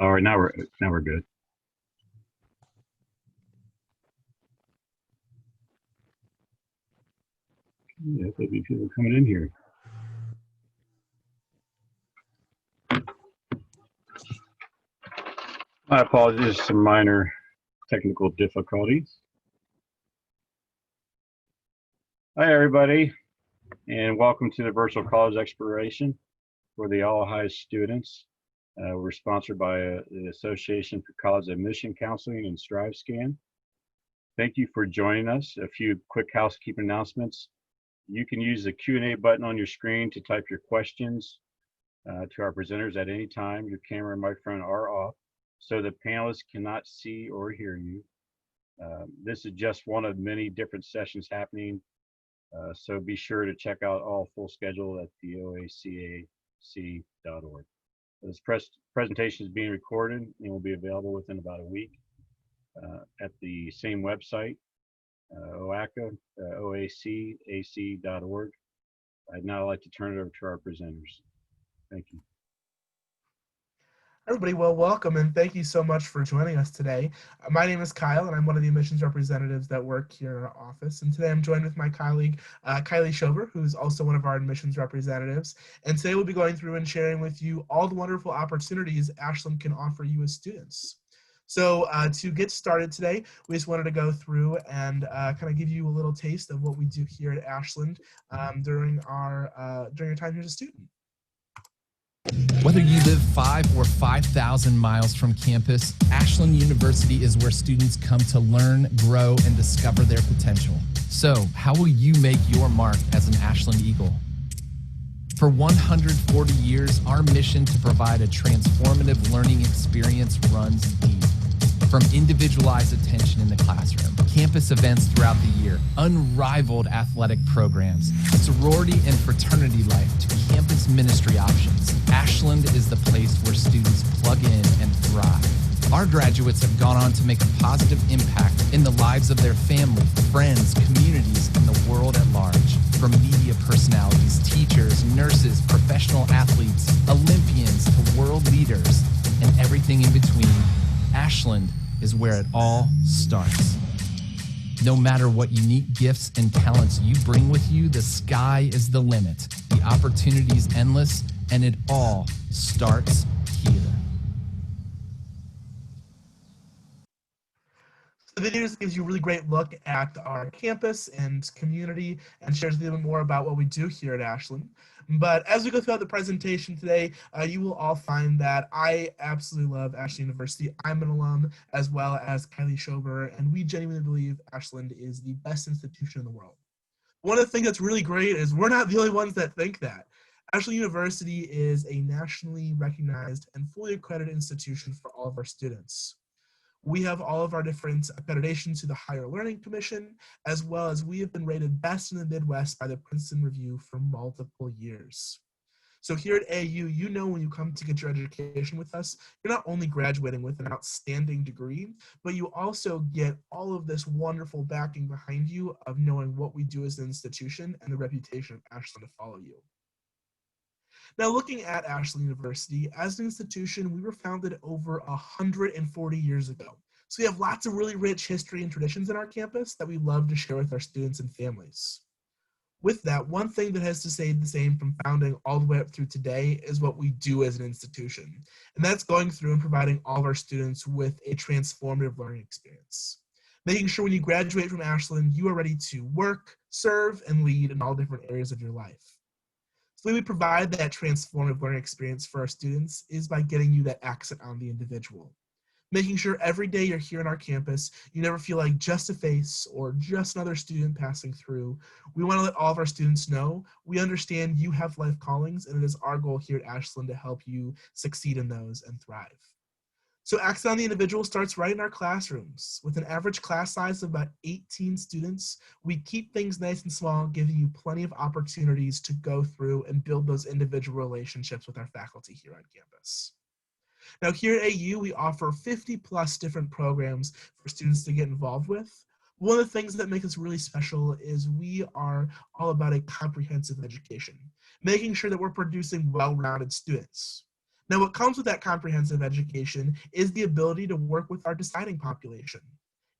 All right, now we're good. Yeah, maybe people are coming in here. My apologies, some minor technical difficulties. Hi, everybody, and welcome to the virtual college exploration for the All Highs students. We're sponsored by the Association for College Admission Counseling and StriveScan. Thank you for joining us. A few quick housekeeping announcements. You can use the Q&A button on your screen to type your questions to our presenters at any time. Your camera and microphone are off, so the panelists cannot see or hear you. This is just one of many different sessions happening, so be sure to check out all full schedule at the OACAC.org. This presentation is being recorded and will be available within about a week at the same website, OACAC, OACAC.org. I'd now like to turn it over to our presenters. Thank you. Everybody, well, welcome and thank you so much for joining us today. My name is Kyle and I'm one of the admissions representatives that work here in our office. And today I'm joined with my colleague, Kylie Schober, who's also one of our admissions representatives. And today we'll be going through and sharing with you all the wonderful opportunities Ashland can offer you as students. So to get started today, we just wanted to go through and kind of give you a little taste of what we do here at Ashland during your time here as a student. Whether you live 5 or 5,000 miles from campus, Ashland University is where students come to learn, grow, and discover their potential. So, how will you make your mark as an Ashland Eagle? For 140 years, our mission to provide a transformative learning experience runs deep. From individualized attention in the classroom, campus events throughout the year, unrivaled athletic programs, sorority and fraternity life, to campus ministry options, Ashland is the place where students plug in and thrive. Our graduates have gone on to make a positive impact in the lives of their family, friends, communities, and the world at large. From media personalities, teachers, nurses, professional athletes, Olympians, to world leaders, and everything in between, Ashland is where it all starts. No matter what unique gifts and talents you bring with you, the sky is the limit. The opportunity is endless, and it all starts here. The video gives you a really great look at our campus and community and shares a little bit more about what we do here at Ashland. But as we go throughout the presentation today, you will all find that I absolutely love Ashland University. I'm an alum, as well as Kylie Schober, and we genuinely believe Ashland is the best institution in the world. One of the things that's really great is we're not the only ones that think that. Ashland University is a nationally recognized and fully accredited institution for all of our students. We have all of our different accreditations to the Higher Learning Commission, as well as we have been rated best in the Midwest by the Princeton Review for multiple years. So here at AU, you know when you come to get your education with us, you're not only graduating with an outstanding degree, but you also get all of this wonderful backing behind you of knowing what we do as an institution and the reputation of Ashland to follow you. Now, looking at Ashland University, as an institution, we were founded over 140 years ago. So we have lots of really rich history and traditions in our campus that we love to share with our students and families. With that, one thing that has to stay the same from founding all the way up through today is what we do as an institution. And that's going through and providing all of our students with a transformative learning experience. Making sure when you graduate from Ashland, you are ready to work, serve, and lead in all different areas of your life. The way we provide that transformative learning experience for our students is by getting you that accent on the individual. Making sure every day you're here on our campus, you never feel like just a face or just another student passing through. We want to let all of our students know we understand you have life callings, and it is our goal here at Ashland to help you succeed in those and thrive. So accent on the individual starts right in our classrooms. With an average class size of about 18 students, we keep things nice and small, giving you plenty of opportunities to go through and build those individual relationships with our faculty here on campus. Now here at AU, we offer 50 plus different programs for students to get involved with. One of the things that makes us really special is we are all about a comprehensive education, making sure that we're producing well-rounded students. Now, what comes with that comprehensive education is the ability to work with our deciding population.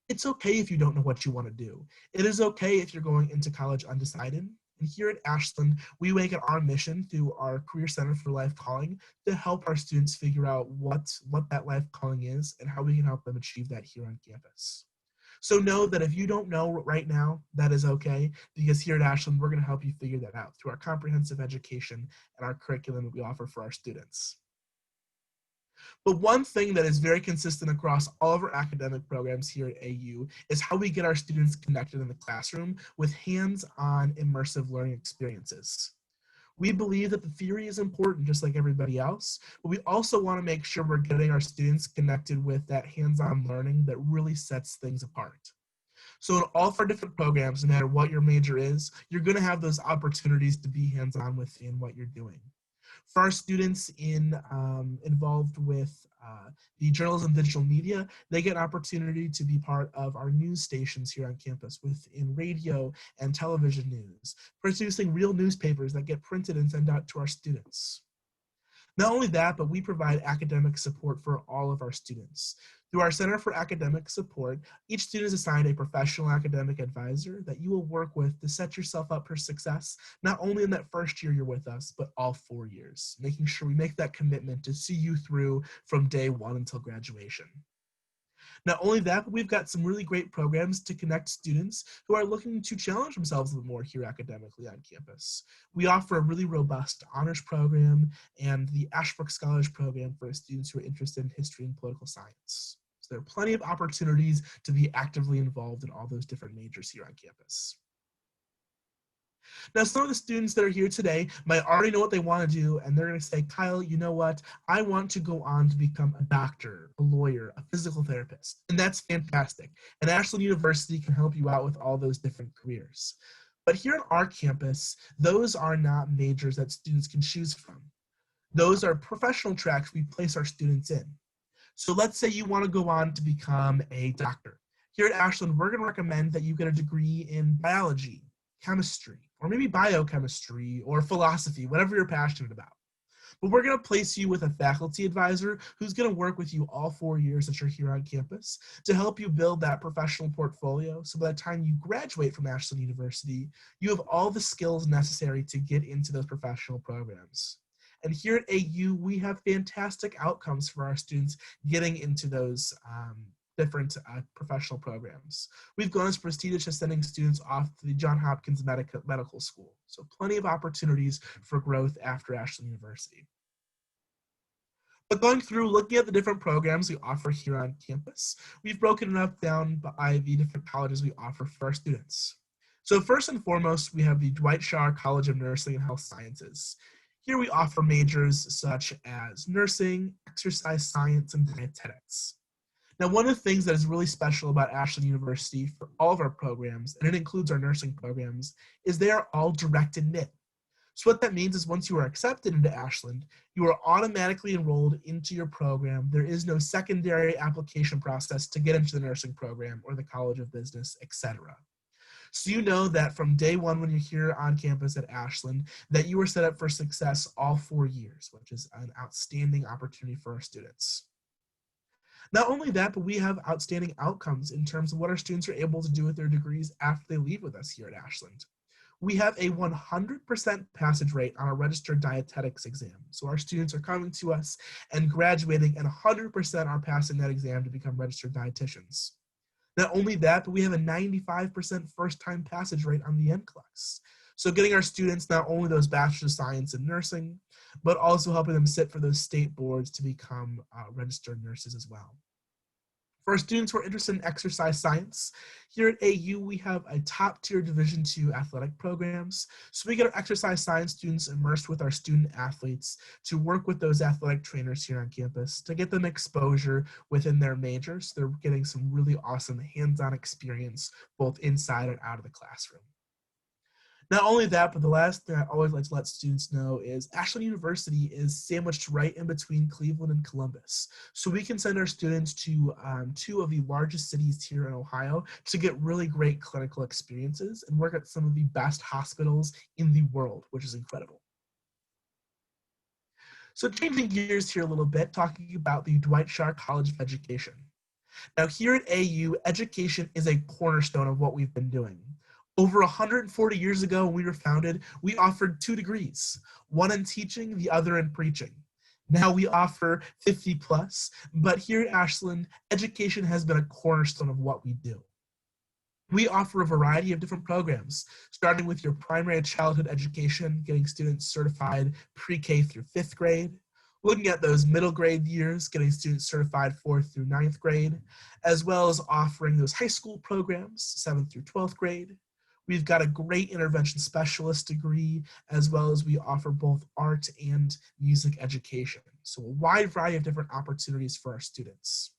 It's okay if you don't know what you want to do. It is okay if you're going into college undecided. And here at Ashland, we make it our mission through our Career Center for Life Calling to help our students figure out what that life calling is and how we can help them achieve that here on campus. So know that if you don't know right now, that is okay, because here at Ashland, we're going to help you figure that out through our comprehensive education and our curriculum that we offer for our students. But one thing that is very consistent across all of our academic programs here at AU is how we get our students connected in the classroom with hands-on immersive learning experiences. We believe that the theory is important just like everybody else, but we also want to make sure we're getting our students connected with that hands-on learning that really sets things apart. So in all of our different programs, no matter what your major is, you're going to have those opportunities to be hands-on within what you're doing. For our students involved with the journalism digital media, they get an opportunity to be part of our news stations here on campus within radio and television news, producing real newspapers that get printed and sent out to our students. Not only that, but we provide academic support for all of our students. Through our Center for Academic Support, each student is assigned a professional academic advisor that you will work with to set yourself up for success, not only in that first year you're with us, but all 4 years, making sure we make that commitment to see you through from day one until graduation. Not only that, but we've got some really great programs to connect students who are looking to challenge themselves a little more here academically on campus. We offer a really robust honors program and the Ashbrook Scholars Program for students who are interested in history and political science. So there are plenty of opportunities to be actively involved in all those different majors here on campus. Now, some of the students that are here today might already know what they want to do, and they're going to say, Kyle, you know what? I want to go on to become a doctor, a lawyer, a physical therapist. And that's fantastic. And Ashland University can help you out with all those different careers. But here on our campus, those are not majors that students can choose from. Those are professional tracks we place our students in. So let's say you want to go on to become a doctor. Here at Ashland, we're going to recommend that you get a degree in biology, chemistry, or maybe biochemistry or philosophy, whatever you're passionate about. But we're going to place you with a faculty advisor who's going to work with you all 4 years that you're here on campus to help you build that professional portfolio. So by the time you graduate from Ashland University, you have all the skills necessary to get into those professional programs. And here at AU, we have fantastic outcomes for our students getting into those different professional programs. We've gone as prestigious as sending students off to the Johns Hopkins Medical School. So plenty of opportunities for growth after Ashland University. But going through, looking at the different programs we offer here on campus, we've broken it up down by the different colleges we offer for our students. So first and foremost, we have the DWIGHT College of Nursing and Health Sciences. Here we offer majors such as nursing, exercise science, and dietetics. Now, one of the things that is really special about Ashland University for all of our programs, and it includes our nursing programs, is they are all direct admit. So what that means is once you are accepted into Ashland, you are automatically enrolled into your program. There is no secondary application process to get into the nursing program or the College of Business, etc. So you know that from day one when you're here on campus at Ashland, that you are set up for success all 4 years, which is an outstanding opportunity for our students. Not only that, but we have outstanding outcomes in terms of what our students are able to do with their degrees after they leave with us here at Ashland. We have a 100% passage rate on our registered dietetics exam. So our students are coming to us and graduating and 100% are passing that exam to become registered dietitians. Not only that, but we have a 95% first-time passage rate on the NCLEX. So getting our students not only those Bachelor of Science in Nursing, but also helping them sit for those state boards to become registered nurses as well. For our students who are interested in exercise science, here at AU, we have a top-tier Division II athletic programs. So we get our exercise science students immersed with our student athletes to work with those athletic trainers here on campus to get them exposure within their majors. So they're getting some really awesome hands-on experience both inside and out of the classroom. Not only that, but the last thing I always like to let students know is Ashland University is sandwiched right in between Cleveland and Columbus. So we can send our students to 2 of the largest cities here in Ohio to get really great clinical experiences and work at some of the best hospitals in the world, which is incredible. So changing gears here a little bit, talking about the Dwight SCHAR College of Education. Now here at AU, education is a cornerstone of what we've been doing. Over 140 years ago when we were founded, we offered 2 degrees, one in teaching, the other in preaching. Now we offer 50 plus, but here at Ashland, education has been a cornerstone of what we do. We offer a variety of different programs, starting with your primary childhood education, getting students certified pre-K through 5th grade, looking at those middle grade years, getting students certified 4th through 9th grade, as well as offering those high school programs, 7th through 12th grade. We've got a great intervention specialist degree, as well as we offer both art and music education. So a wide variety of different opportunities for our students.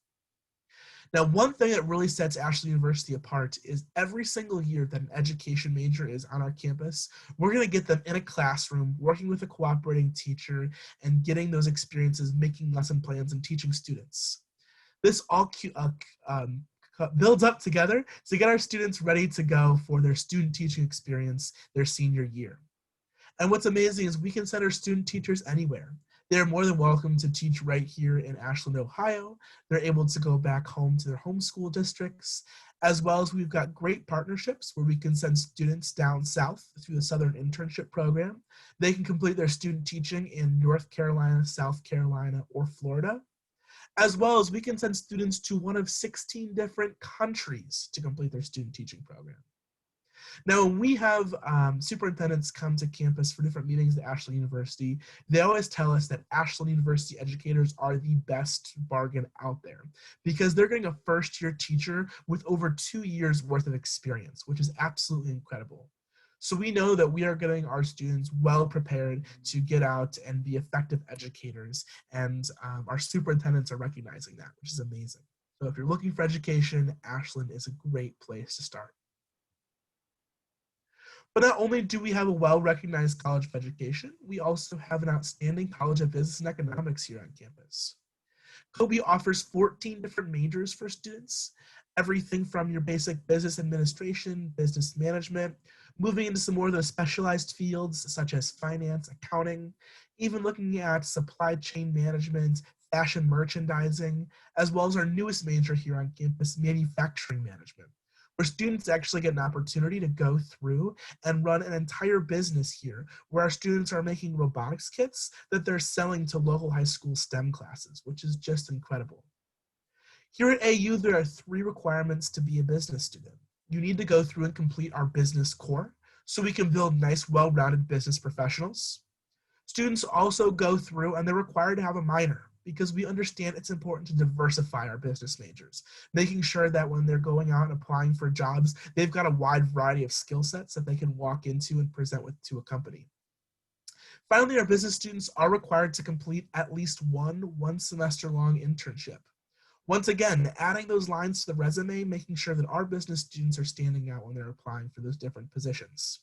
Now, one thing that really sets Ashland University apart is every single year that an education major is on our campus, we're going to get them in a classroom, working with a cooperating teacher, and getting those experiences, making lesson plans and teaching students. This all builds up together to get our students ready to go for their student teaching experience their senior year. And what's amazing is we can send our student teachers anywhere. They're more than welcome to teach right here in Ashland, Ohio. They're able to go back home to their homeschool districts, as well as we've got great partnerships where we can send students down south through the Southern Internship Program. They can complete their student teaching in North Carolina, South Carolina, or Florida, as well as we can send students to one of 16 different countries to complete their student teaching program. Now, when we have superintendents come to campus for different meetings at Ashland University, they always tell us that Ashland University educators are the best bargain out there because they're getting a first-year teacher with over 2 years worth of experience, which is absolutely incredible. So we know that we are getting our students well prepared to get out and be effective educators, and our superintendents are recognizing that, which is amazing. So if you're looking for education, Ashland is a great place to start. But not only do we have a well-recognized college of education, we also have an outstanding College of Business and Economics here on campus. COBE offers 14 different majors for students, everything from your basic business administration, business management, moving into some more of those specialized fields such as finance, accounting, even looking at supply chain management, fashion merchandising, as well as our newest major here on campus, manufacturing management, where students actually get an opportunity to go through and run an entire business here where our students are making robotics kits that they're selling to local high school STEM classes, which is just incredible. Here at AU, there are 3 requirements to be a business student. You need to go through and complete our business core so we can build nice, well-rounded business professionals. Students also go through and they're required to have a minor, because we understand it's important to diversify our business majors, making sure that when they're going out and applying for jobs, they've got a wide variety of skill sets that they can walk into and present with to a company. Finally, our business students are required to complete at least one semester-long internship. Once again, adding those lines to the resume, making sure that our business students are standing out when they're applying for those different positions.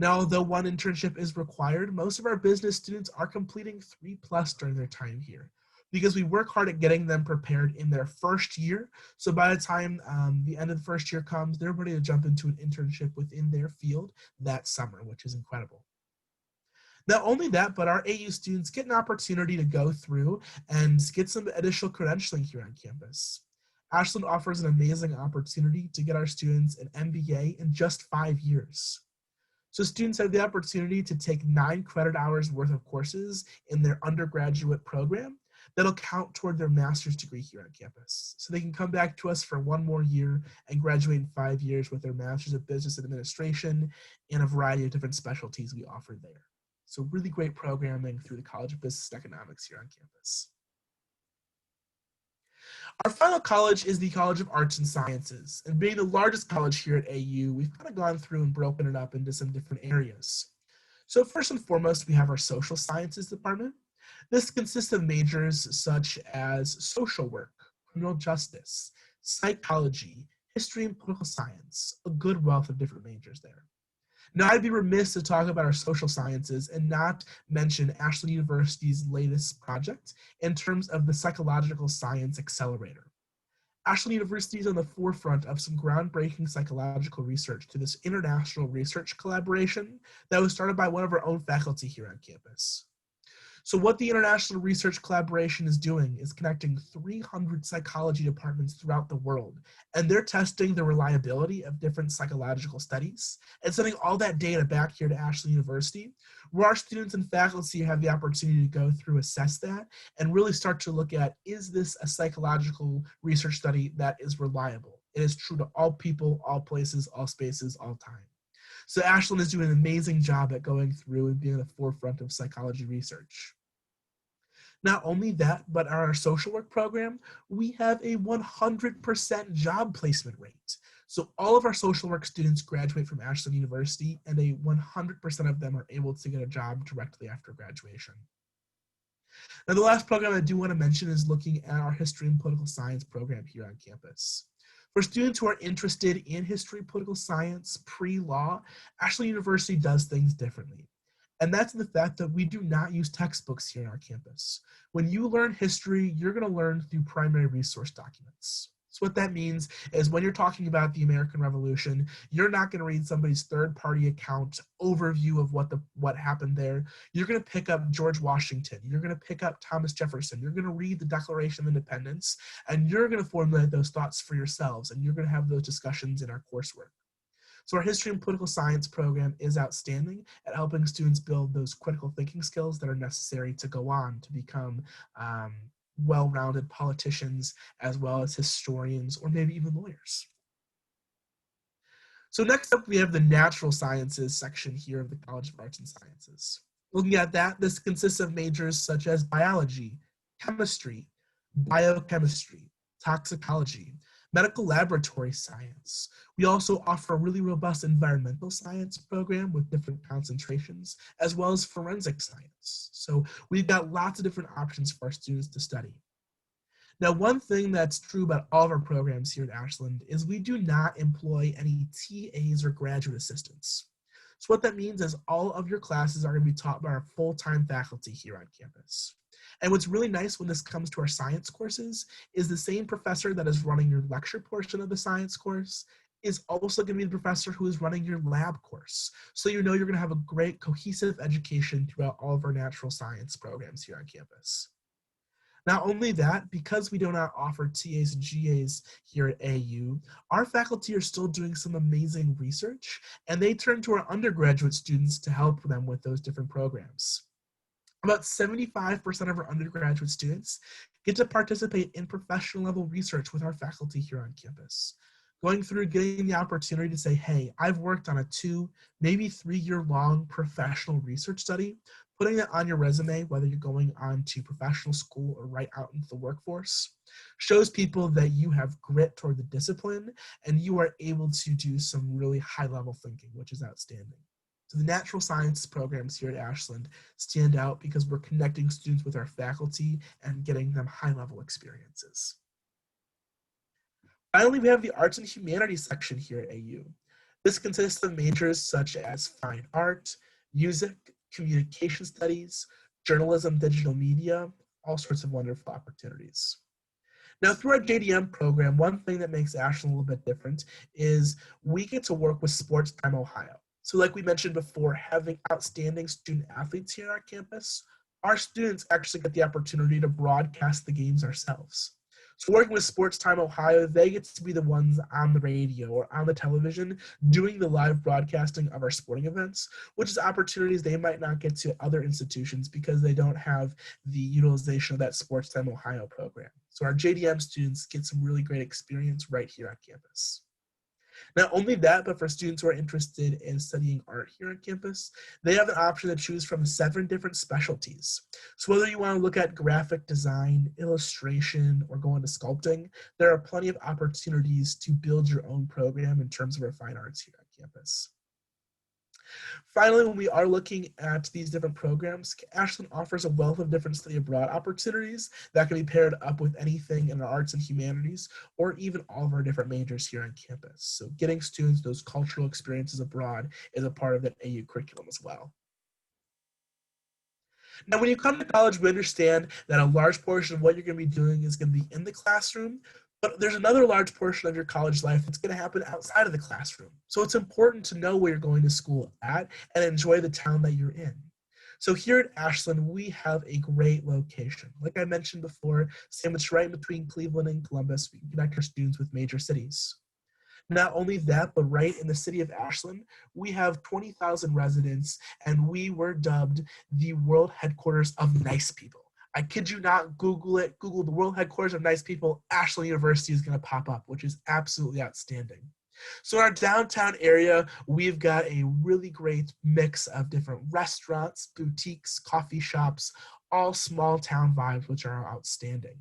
Now, although 1 internship is required, most of our business students are completing 3+ during their time here because we work hard at getting them prepared in their first year. So by the time the end of the first year comes, they're ready to jump into an internship within their field that summer, which is incredible. Not only that, but our AU students get an opportunity to go through and get some additional credentialing here on campus. Ashland offers an amazing opportunity to get our students an MBA in just 5 years. So students have the opportunity to take 9 credit hours worth of courses in their undergraduate program that'll count toward their master's degree here on campus. So they can come back to us for 1 more year and graduate in 5 years with their master's of business administration and a variety of different specialties we offer there. So really great programming through the College of Business and Economics here on campus. Our final college is the College of Arts and Sciences, and being the largest college here at AU, we've kind of gone through and broken it up into some different areas. So first and foremost, we have our Social Sciences department. This consists of majors such as social work, criminal justice, psychology, history and political science, a good wealth of different majors there. Now, I'd be remiss to talk about our social sciences and not mention Ashland University's latest project in terms of the Psychological Science Accelerator. Ashland University is on the forefront of some groundbreaking psychological research to this international research collaboration that was started by one of our own faculty here on campus. So what the International Research Collaboration is doing is connecting 300 psychology departments throughout the world, and they're testing the reliability of different psychological studies and sending all that data back here to Ashland University, where our students and faculty have the opportunity to go through, assess that, and really start to look at, is this a psychological research study that is reliable? It is true to all people, all places, all spaces, all time. So Ashland is doing an amazing job at going through and being at the forefront of psychology research. Not only that, but on our social work program, we have a 100% job placement rate. So all of our social work students graduate from Ashland University, and 100% of them are able to get a job directly after graduation. Now, the last program I do want to mention is looking at our history and political science program here on campus. For students who are interested in history, political science, pre-law, Ashland University does things differently. And that's the fact that we do not use textbooks here on our campus. When you learn history, you're going to learn through primary resource documents. So what that means is when you're talking about the American Revolution, you're not going to read somebody's third-party account overview of what happened there. You're going to pick up George Washington. You're going to pick up Thomas Jefferson. You're going to read the Declaration of Independence, and you're going to formulate those thoughts for yourselves, and you're going to have those discussions in our coursework. So our history and political science program is outstanding at helping students build those critical thinking skills that are necessary to go on to become well-rounded politicians, as well as historians, or maybe even lawyers. So next up, we have the natural sciences section here of the College of Arts and Sciences. Looking at that, this consists of majors such as biology, chemistry, biochemistry, toxicology, medical laboratory science. We also offer a really robust environmental science program with different concentrations, as well as forensic science. So we've got lots of different options for our students to study. Now, one thing that's true about all of our programs here at Ashland is we do not employ any TAs or graduate assistants. So what that means is all of your classes are going to be taught by our full-time faculty here on campus. And what's really nice when this comes to our science courses is the same professor that is running your lecture portion of the science course is also going to be the professor who is running your lab course. So you know you're going to have a great cohesive education throughout all of our natural science programs here on campus. Not only that, because we do not offer TAs and GAs here at AU, our faculty are still doing some amazing research, and they turn to our undergraduate students to help them with those different programs. About 75% of our undergraduate students get to participate in professional level research with our faculty here on campus. Going through, getting the opportunity to say, hey, I've worked on a 2, maybe 3-year long professional research study, putting that on your resume, whether you're going on to professional school or right out into the workforce, shows people that you have grit toward the discipline and you are able to do some really high level thinking, which is outstanding. So the natural science programs here at Ashland stand out because we're connecting students with our faculty and getting them high-level experiences. Finally, we have the arts and humanities section here at AU. This consists of majors such as fine art, music, communication studies, journalism, digital media, all sorts of wonderful opportunities. Now, through our JDM program, one thing that makes Ashland a little bit different is we get to work with Sports Time Ohio. So like we mentioned before, having outstanding student athletes here on our campus, our students actually get the opportunity to broadcast the games ourselves. So working with Sports Time Ohio, they get to be the ones on the radio or on the television doing the live broadcasting of our sporting events, which is opportunities they might not get to other institutions because they don't have the utilization of that Sports Time Ohio program. So our JDM students get some really great experience right here on campus. Not only that, but for students who are interested in studying art here on campus, they have an option to choose from 7 different specialties. So whether you want to look at graphic design, illustration, or go into sculpting, there are plenty of opportunities to build your own program in terms of our fine arts here on campus. Finally, when we are looking at these different programs, Ashland offers a wealth of different study abroad opportunities that can be paired up with anything in our arts and humanities, or even all of our different majors here on campus. So getting students those cultural experiences abroad is a part of that AU curriculum as well. Now, when you come to college, we understand that a large portion of what you're going to be doing is going to be in the classroom, but there's another large portion of your college life that's going to happen outside of the classroom. So it's important to know where you're going to school at and enjoy the town that you're in. So here at Ashland, we have a great location. Like I mentioned before, sandwiched right in between Cleveland and Columbus, we can connect our students with major cities. Not only that, but right in the city of Ashland, we have 20,000 residents, and we were dubbed the world headquarters of nice people. I kid you not, Google it, Google the world headquarters of nice people, Ashland University is going to pop up, which is absolutely outstanding. So in our downtown area, we've got a really great mix of different restaurants, boutiques, coffee shops, all small town vibes, which are outstanding.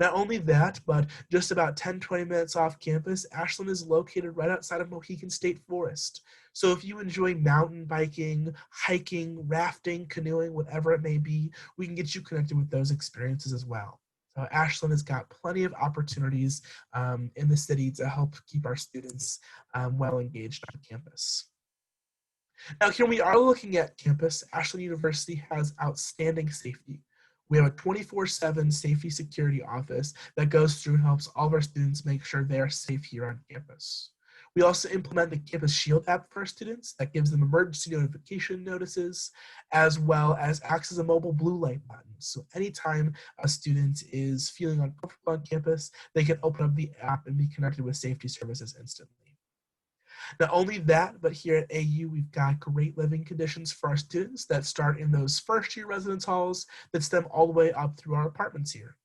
Not only that, but just about 10-20 minutes off campus, Ashland is located right outside of Mohican State Forest. So if you enjoy mountain biking, hiking, rafting, canoeing, whatever it may be, we can get you connected with those experiences as well. So Ashland has got plenty of opportunities in the city to help keep our students well engaged on campus. Now here we are looking at campus. Ashland University has outstanding safety. We have a 24/7 safety security office that goes through and helps all of our students make sure they are safe here on campus. We also implement the Campus Shield app for our students that gives them emergency notification notices, as well as acts as a mobile blue light button. So anytime a student is feeling uncomfortable on campus, they can open up the app and be connected with safety services instantly. Not only that, but here at AU, we've got great living conditions for our students that start in those first-year residence halls that stem all the way up through our apartments here.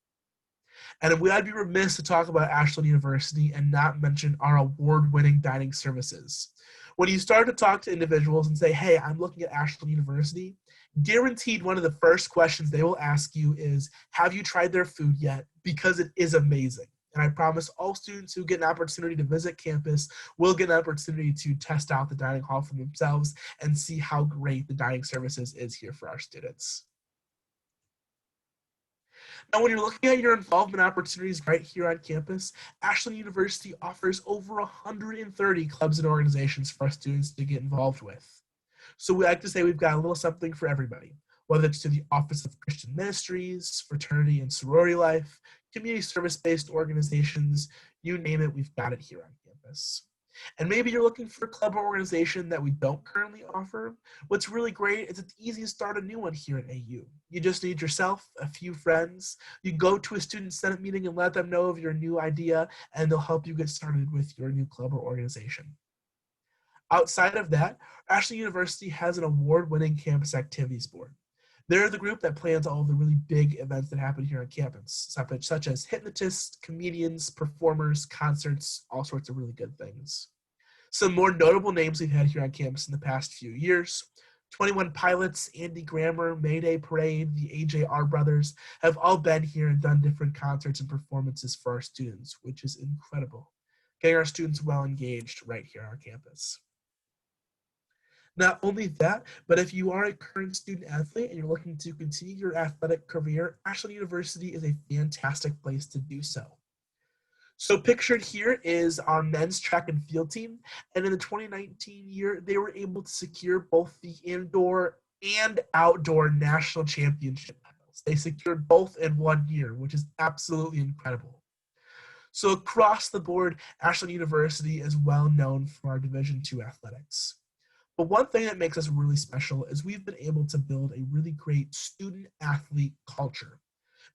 And I'd be remiss to talk about Ashland University and not mention our award-winning dining services. When you start to talk to individuals and say, hey, I'm looking at Ashland University, guaranteed one of the first questions they will ask you is, have you tried their food yet? Because it is amazing. And I promise all students who get an opportunity to visit campus will get an opportunity to test out the dining hall for themselves and see how great the dining services is here for our students. Now, when you're looking at your involvement opportunities right here on campus, Ashland University offers over 130 clubs and organizations for our students to get involved with. So we like to say we've got a little something for everybody, whether it's to the Office of Christian Ministries, fraternity and sorority life, community service-based organizations, you name it, we've got it here on campus. And maybe you're looking for a club or organization that we don't currently offer. What's really great is it's easy to start a new one here at AU. You just need yourself, a few friends. You go to a student senate meeting and let them know of your new idea, and they'll help you get started with your new club or organization. Outside of that, Ashland University has an award-winning campus activities board. They're the group that plans all of the really big events that happen here on campus, such as hypnotists, comedians, performers, concerts, all sorts of really good things. Some more notable names we've had here on campus in the past few years: 21 Pilots, Andy Grammer, Mayday Parade, the AJR Brothers have all been here and done different concerts and performances for our students, which is incredible. Getting our students well engaged right here on our campus. Not only that, but if you are a current student athlete and you're looking to continue your athletic career, Ashland University is a fantastic place to do so. So pictured here is our men's track and field team, and in the 2019 year, they were able to secure both the indoor and outdoor national championship titles. They secured both in 1 year, which is absolutely incredible. So across the board, Ashland University is well known for our Division II athletics. But one thing that makes us really special is we've been able to build a really great student-athlete culture,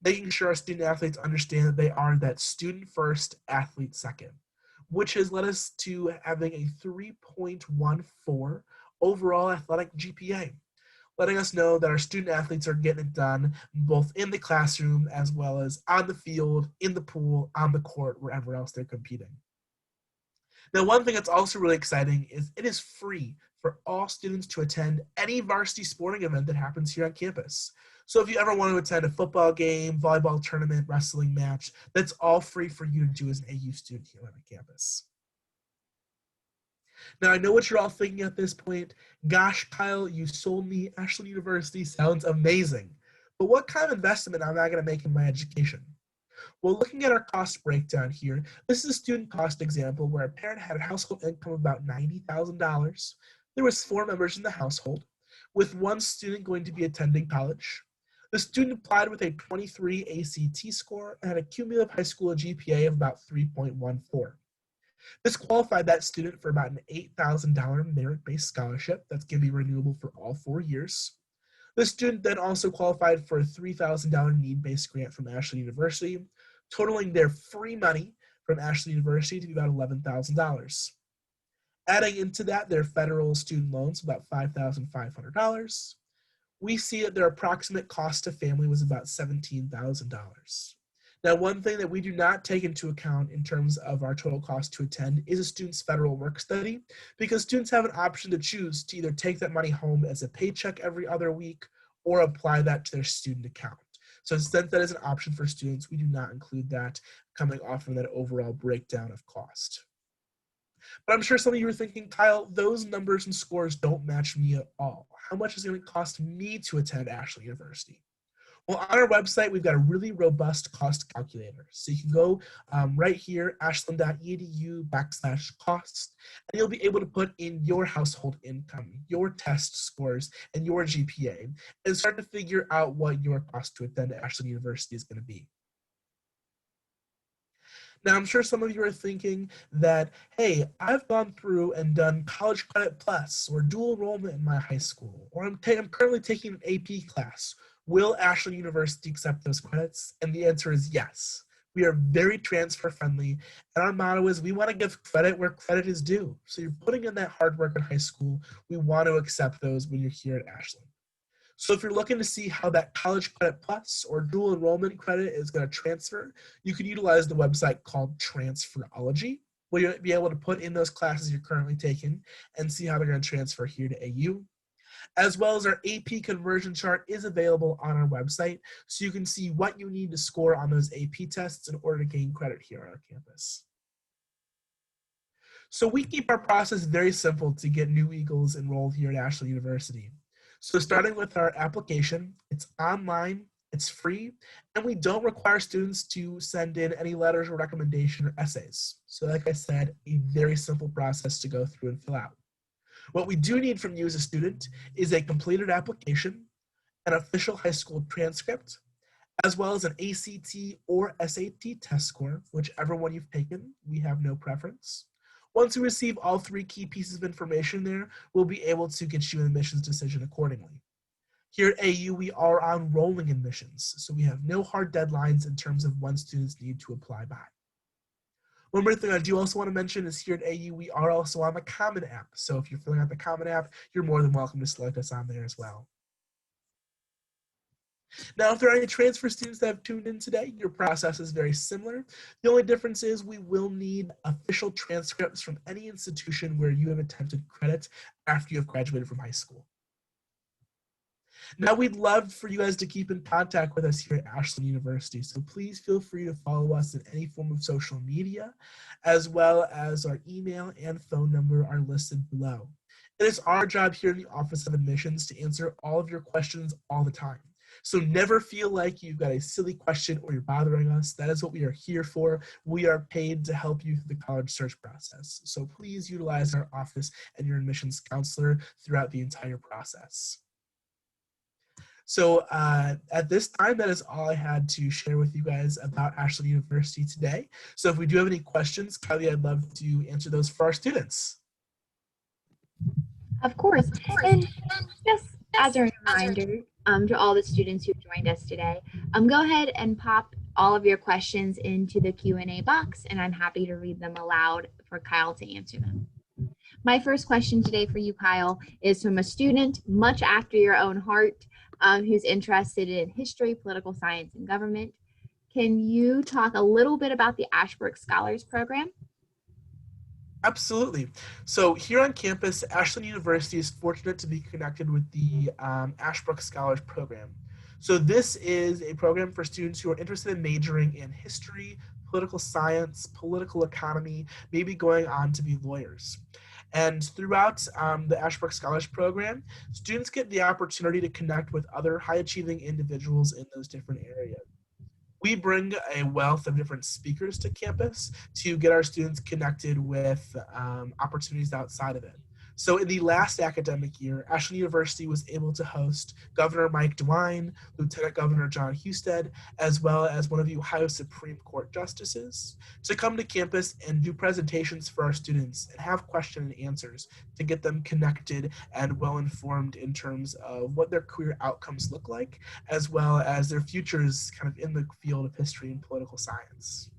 making sure our student-athletes understand that they are that student first, athlete second, which has led us to having a 3.14 overall athletic GPA, letting us know that our student-athletes are getting it done both in the classroom as well as on the field, in the pool, on the court, wherever else they're competing. Now, one thing that's also really exciting is it is free for all students to attend any varsity sporting event that happens here on campus. So if you ever want to attend a football game, volleyball tournament, wrestling match, that's all free for you to do as an AU student here on campus. Now, I know what you're all thinking at this point. Gosh, Kyle, you sold me. Ashland University sounds amazing. But what kind of investment am I going to make in my education? Well, looking at our cost breakdown here, this is a student cost example where a parent had a household income of about $90,000. There was 4 members in the household, with 1 student going to be attending college. The student applied with a 23 ACT score and had a cumulative high school GPA of about 3.14. This qualified that student for about an $8,000 merit-based scholarship that's going to be renewable for all 4 years. The student then also qualified for a $3,000 need-based grant from Ashland University, totaling their free money from Ashland University to be about $11,000. Adding into that their federal student loans, about $5,500, we see that their approximate cost to family was about $17,000. Now, one thing that we do not take into account in terms of our total cost to attend is a student's federal work study, because students have an option to choose to either take that money home as a paycheck every other week or apply that to their student account. So since that is an option for students, we do not include that coming off from that overall breakdown of cost. But I'm sure some of you are thinking, Kyle, those numbers and scores don't match me at all. How much is it going to cost me to attend Ashland University? Well, on our website, we've got a really robust cost calculator. So you can go right here, ashland.edu/costs, and you'll be able to put in your household income, your test scores, and your GPA, and start to figure out what your cost to attend Ashland University is going to be. Now, I'm sure some of you are thinking that, hey, I've gone through and done College Credit Plus or dual enrollment in my high school, or I'm currently taking an AP class. Will Ashland University accept those credits? And the answer is yes. We are very transfer friendly, and our motto is we want to give credit where credit is due. So you're putting in that hard work in high school, we want to accept those when you're here at Ashland. So if you're looking to see how that College Credit Plus or dual enrollment credit is going to transfer, you can utilize the website called Transferology, where you'll be able to put in those classes you're currently taking and see how they're going to transfer here to AU. As well as our AP conversion chart is available on our website, so you can see what you need to score on those AP tests in order to gain credit here on our campus. So we keep our process very simple to get new Eagles enrolled here at Ashland University. So starting with our application, it's online, it's free, and we don't require students to send in any letters or recommendation or essays. So like I said, a very simple process to go through and fill out. What we do need from you as a student is a completed application, an official high school transcript, as well as an ACT or SAT test score, whichever one you've taken. We have no preference. Once we receive all three key pieces of information there, we'll be able to get you an admissions decision accordingly. Here at AU, we are on rolling admissions, so we have no hard deadlines in terms of when students need to apply by. One more thing I do also want to mention is here at AU, we are also on the Common App. So if you're filling out the Common App, you're more than welcome to select us on there as well. Now, if there are any transfer students that have tuned in today, your process is very similar. The only difference is we will need official transcripts from any institution where you have attempted credit after you have graduated from high school. Now, we'd love for you guys to keep in contact with us here at Ashland University, so please feel free to follow us in any form of social media, as well as our email and phone number are listed below. It is our job here in the Office of Admissions to answer all of your questions all the time. So never feel like you've got a silly question or you're bothering us. That is what we are here for. We are paid to help you through the college search process. So please utilize our office and your admissions counselor throughout the entire process. So at this time, that is all I had to share with you guys about Ashland University today. So if we do have any questions, Kylie, I'd love to answer those for our students. Of course. And just as a reminder to all the students who joined us today, go ahead and pop all of your questions into the Q&A box, and I'm happy to read them aloud for Kyle to answer them. My first question today for you, Kyle, is from a student much after your own heart, who's interested in history, political science, and government. Can you talk a little bit about the Ashbrook Scholars Program? Absolutely. So here on campus, Ashland University is fortunate to be connected with the Ashbrook Scholars Program. So this is a program for students who are interested in majoring in history, political science, political economy, maybe going on to be lawyers. And throughout the Ashbrook Scholars Program, students get the opportunity to connect with other high-achieving individuals in those different areas. We bring a wealth of different speakers to campus to get our students connected with opportunities outside of it. So in the last academic year, Ashland University was able to host Governor Mike DeWine, Lieutenant Governor John Husted, as well as one of the Ohio Supreme Court justices to come to campus and do presentations for our students and have question and answers to get them connected and well informed in terms of what their career outcomes look like, as well as their futures kind of in the field of history and political science.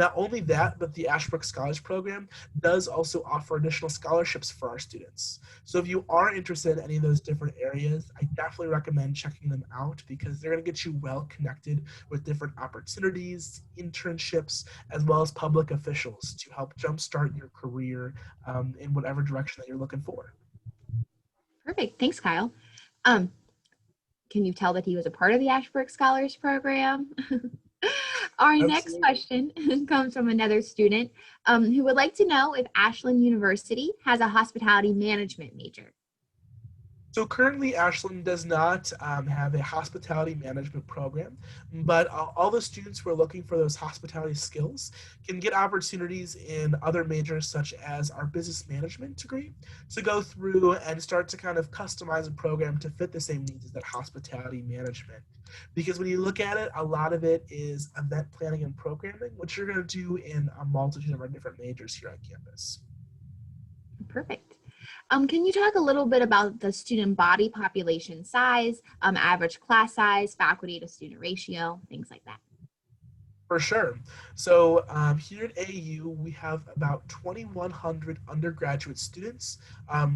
Not only that, but the Ashbrook Scholars Program does also offer additional scholarships for our students. So if you are interested in any of those different areas, I definitely recommend checking them out because they're going to get you well connected with different opportunities, internships, as well as public officials to help jumpstart your career in whatever direction that you're looking for. Perfect. Thanks, Kyle. Can you tell that he was a part of the Ashbrook Scholars Program? Our next question comes from another student who would like to know if Ashland University has a hospitality management major. So currently Ashland does not have a hospitality management program, but all the students who are looking for those hospitality skills can get opportunities in other majors such as our business management degree to go through and start to kind of customize a program to fit the same needs as that hospitality management. Because when you look at it, a lot of it is event planning and programming, which you're going to do in a multitude of our different majors here on campus. Perfect. Can you talk a little bit about the student body population size, average class size, faculty to student ratio, things like that? For sure. So here at AU, we have about 2,100 undergraduate students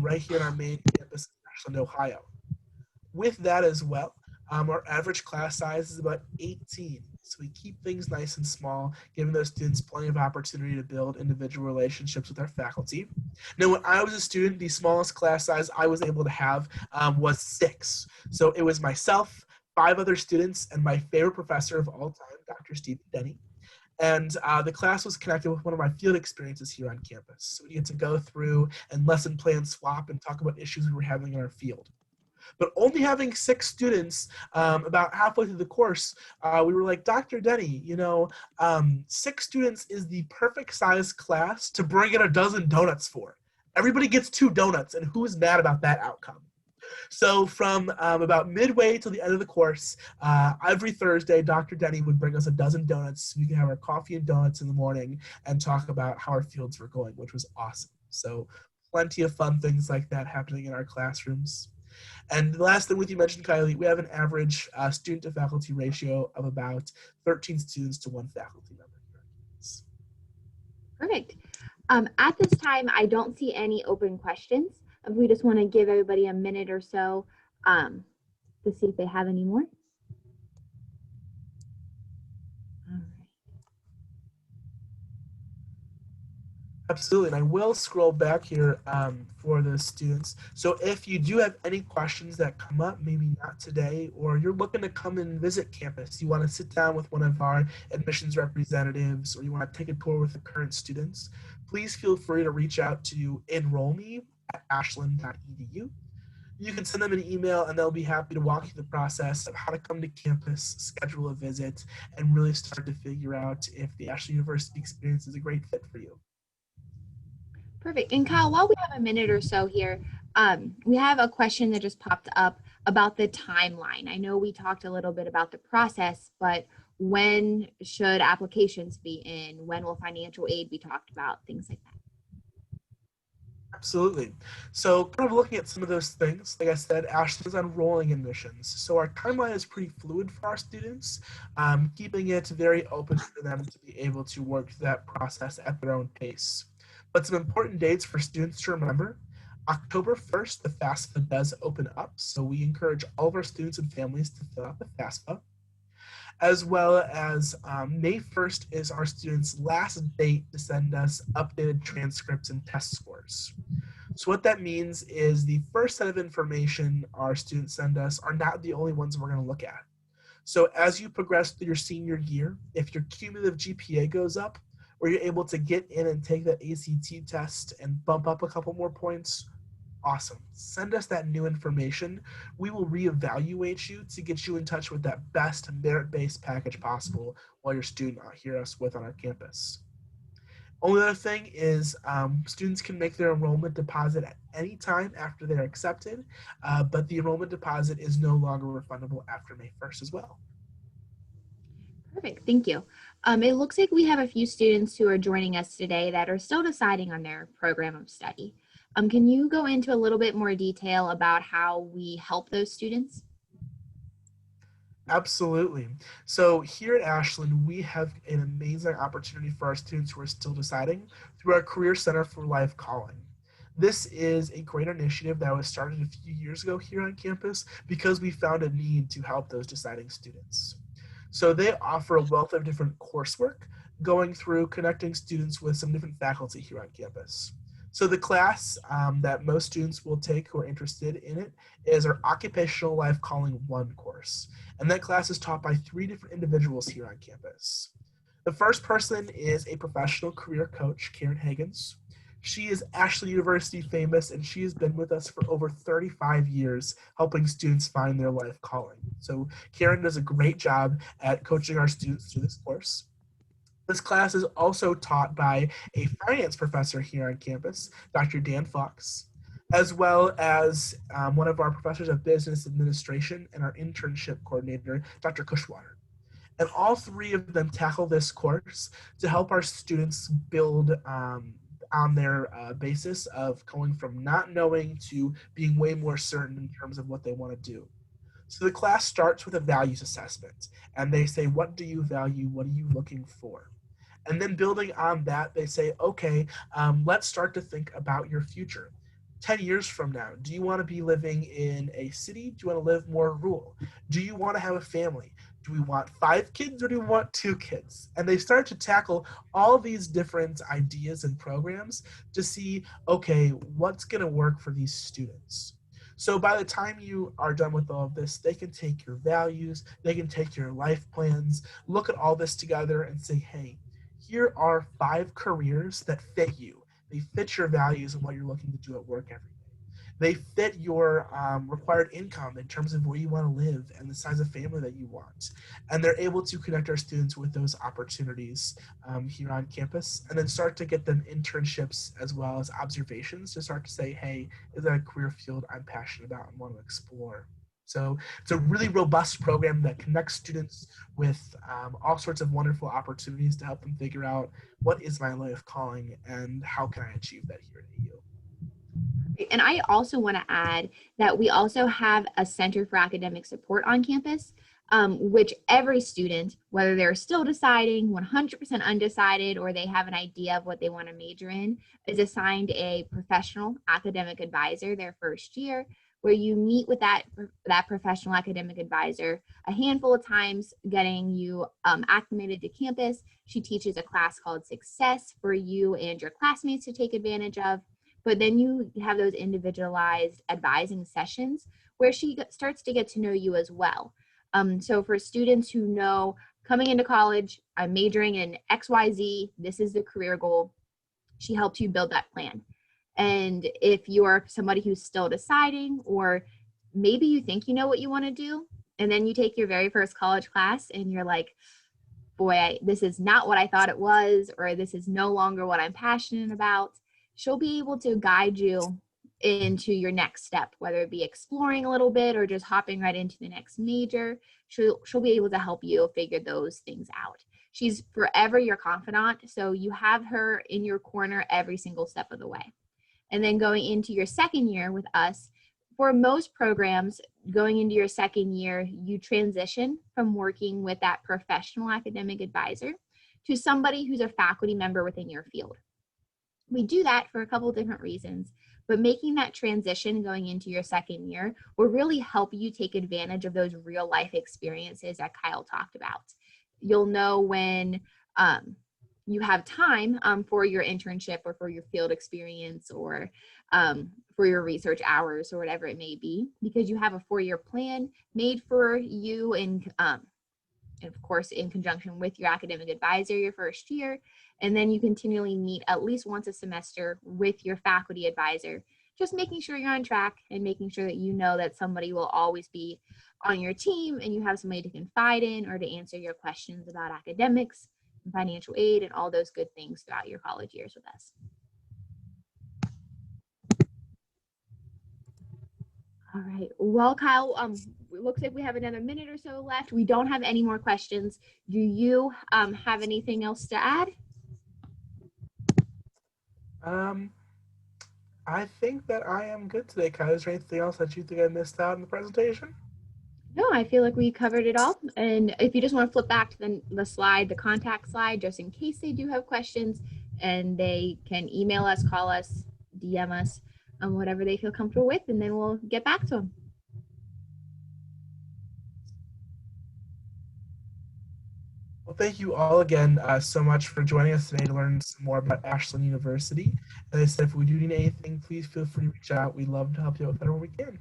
right here in our main campus in Ashland, Ohio. With that as well, our average class size is about 18. So we keep things nice and small, giving those students plenty of opportunity to build individual relationships with our faculty. Now, when I was a student, the smallest class size I was able to have was 6. So it was myself, 5 other students, and my favorite professor of all time, Dr. Stephen Denny. And the class was connected with one of my field experiences here on campus. So we get to go through and lesson plan swap and talk about issues we were having in our field. But only having 6 students, about halfway through the course, we were like, Dr. Denny, 6 students is the perfect size class to bring in a dozen donuts for. Everybody gets 2 donuts, and who's mad about that outcome? So from about midway till the end of the course, every Thursday, Dr. Denny would bring us a dozen donuts so we could have our coffee and donuts in the morning and talk about how our fields were going, which was awesome. So plenty of fun things like that happening in our classrooms. And the last thing with you mentioned, Kylie, we have an average student to faculty ratio of about 13 students to 1 faculty member. Perfect. At this time, I don't see any open questions. We just want to give everybody a minute or so to see if they have any more. All right. Absolutely, and I will scroll back here for the students. So if you do have any questions that come up, maybe not today, or you're looking to come and visit campus, you want to sit down with one of our admissions representatives, or you want to take a tour with the current students, please feel free to reach out to enrollme@ashland.edu. You can send them an email and they'll be happy to walk you through the process of how to come to campus, schedule a visit, and really start to figure out if the Ashland University experience is a great fit for you. Perfect. And Kyle, while we have a minute or so here, we have a question that just popped up about the timeline. I know we talked a little bit about the process, but when should applications be in? When will financial aid be talked about? Things like that. Absolutely. So kind of looking at some of those things, like I said, Ashland is on rolling admissions. So our timeline is pretty fluid for our students, keeping it very open for them to be able to work through that process at their own pace. But some important dates for students to remember. October 1st, the FAFSA does open up. So we encourage all of our students and families to fill out the FAFSA. As well as May 1st is our students' last date to send us updated transcripts and test scores. So what that means is the first set of information our students send us are not the only ones we're going to look at. So as you progress through your senior year, if your cumulative GPA goes up, or you're able to get in and take that ACT test and bump up a couple more points, awesome. Send us that new information. We will reevaluate you to get you in touch with that best merit-based package possible while you're a student here us with on our campus. Only other thing is students can make their enrollment deposit at any time after they're accepted, but the enrollment deposit is no longer refundable after May 1st as well. Perfect, thank you. It looks like we have a few students who are joining us today that are still deciding on their program of study. Can you go into a little bit more detail about how we help those students? Absolutely. So here at Ashland, we have an amazing opportunity for our students who are still deciding through our Career Center for Life Calling. This is a great initiative that was started a few years ago here on campus because we found a need to help those deciding students. So they offer a wealth of different coursework going through connecting students with some different faculty here on campus. So the class that most students will take who are interested in it is our Occupational Life Calling 1 course. And that class is taught by 3 different individuals here on campus. The first person is a professional career coach, Karen Higgins. She is Ashland University famous, and she has been with us for over 35 years, helping students find their life calling. So Karen does a great job at coaching our students through this course. This class is also taught by a finance professor here on campus, Dr. Dan Fox, as well as one of our professors of business administration and our internship coordinator, Dr. Cushwater. And all 3 of them tackle this course to help our students build on their basis of going from not knowing to being way more certain in terms of what they want to do. So the class starts with a values assessment, and they say, what do you value? What are you looking for? And then building on that, they say, okay, let's start to think about your future. 10 years from now, do you want to be living in a city? Do you want to live more rural? Do you want to have a family? Do we want 5 kids or do we want 2 kids? And they start to tackle all these different ideas and programs to see, okay, what's going to work for these students? So by the time you are done with all of this, they can take your values, they can take your life plans, look at all this together and say, hey, here are 5 careers that fit you. They fit your values and what you're looking to do at work every day. They fit your required income in terms of where you want to live and the size of family that you want. And they're able to connect our students with those opportunities here on campus, and then start to get them internships as well as observations to start to say, hey, is that a career field I'm passionate about and want to explore? So it's a really robust program that connects students with all sorts of wonderful opportunities to help them figure out what is my life calling and how can I achieve that here at AU. And I also want to add that we also have a Center for Academic Support on campus, which every student, whether they're still deciding, 100% undecided, or they have an idea of what they want to major in, is assigned a professional academic advisor their first year, where you meet with that professional academic advisor a handful of times, getting you acclimated to campus. She teaches a class called Success for you and your classmates to take advantage of. But then you have those individualized advising sessions where she starts to get to know you as well. So for students who know coming into college, I'm majoring in XYZ, this is the career goal, she helps you build that plan. And if you're somebody who's still deciding, or maybe you think you know what you want to do, and then you take your very first college class and you're like, boy, this is not what I thought it was, or this is no longer what I'm passionate about, she'll be able to guide you into your next step, whether it be exploring a little bit or just hopping right into the next major. She'll be able to help you figure those things out. She's forever your confidant, so you have her in your corner every single step of the way. And then going into your second year with us, for most programs, going into your second year, you transition from working with that professional academic advisor to somebody who's a faculty member within your field. We do that for a couple of different reasons, but making that transition going into your second year will really help you take advantage of those real life experiences that Kyle talked about. You'll know when you have time for your internship or for your field experience or for your research hours or whatever it may be, because you have a 4-year plan made for you and of course, in conjunction with your academic advisor your first year. And then you continually meet at least once a semester with your faculty advisor, just making sure you're on track and making sure that you know that somebody will always be on your team and you have somebody to confide in or to answer your questions about academics. financial aid and all those good things throughout your college years with us. All right. Well, Kyle, it looks like we have another minute or so left. We don't have any more questions. Do you have anything else to add? I think that I am good today, Kyle. Is there anything else that you think I missed out in the presentation? No, I feel like we covered it all. And if you just want to flip back to the slide, the contact slide, just in case they do have questions, and they can email us, call us, DM us, whatever they feel comfortable with, and then we'll get back to them. Well, thank you all again so much for joining us today to learn some more about Ashland University. As I said, if we do need anything, please feel free to reach out. We'd love to help you out with whatever we can.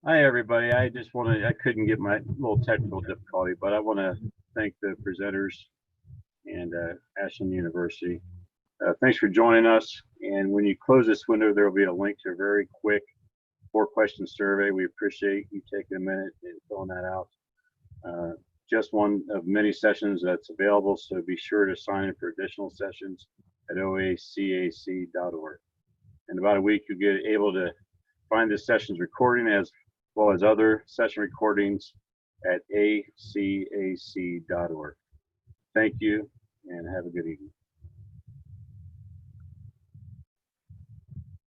Hi, everybody. I couldn't get my little technical difficulty, but I want to thank the presenters and Ashland University. Thanks for joining us. And when you close this window, there will be a link to a very quick 4-question survey. We appreciate you taking a minute and filling that out. Just one of many sessions that's available, so be sure to sign in for additional sessions at oacac.org. In about a week, you'll get able to find this session's recording as well as other session recordings at acac.org. Thank you and have a good evening.